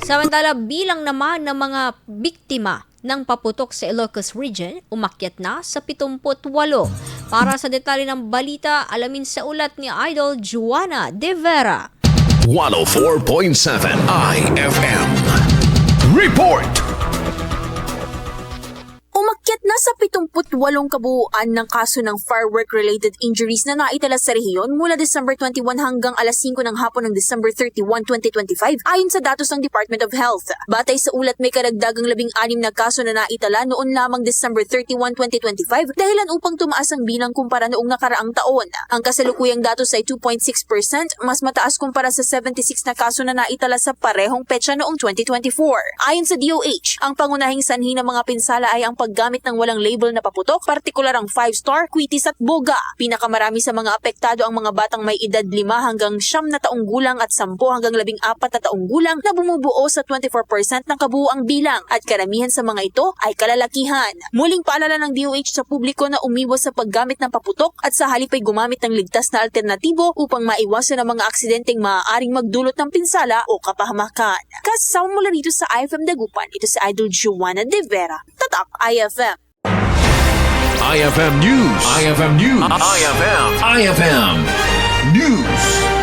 Samantala, bilang naman ng mga biktima ng paputok sa Ilocos Region, umakyat na sa 78. Para sa detalye ng balita, alamin sa ulat ni Idol Juana De Vera. 104.7 IFM. Report! Umakyat na sa 78 kabuuan ng kaso ng firework-related injuries na naitala sa rehiyon mula December 21 hanggang alas 5 ng hapon ng December 31, 2025 ayon sa datos ng Department of Health. Batay sa ulat, may karagdagang 16 na kaso na naitala noon lamang December 31, 2025 dahilan upang tumaas ang bilang kumpara noong nakaraang taon. Ang kasalukuyang datos ay 2.6%, mas mataas kumpara sa 76 na kaso na naitala sa parehong petsa noong 2024. Ayon sa DOH, ang pangunahing sanhi ng mga pinsala ay ang paggamit ng walang label na paputok, partikular ang 5-star, quitis at boga. Pinakamarami sa mga apektado ang mga batang may edad 5 hanggang 9 na taong gulang at 10 hanggang 14 na taong gulang na bumubuo sa 24% ng kabuuang bilang at karamihan sa mga ito ay kalalakihan. Muling paalala ng DOH sa publiko na umiwas sa paggamit ng paputok at sa halip ay gumamit ng ligtas na alternatibo upang maiwasan ang mga aksidenteng maaaring magdulot ng pinsala o kapahamakan. Kasama mula rito sa IFM Dagupan, ito si Idol Juana De Vera. Tatak IFM. IFM News. IFM News. IFM News.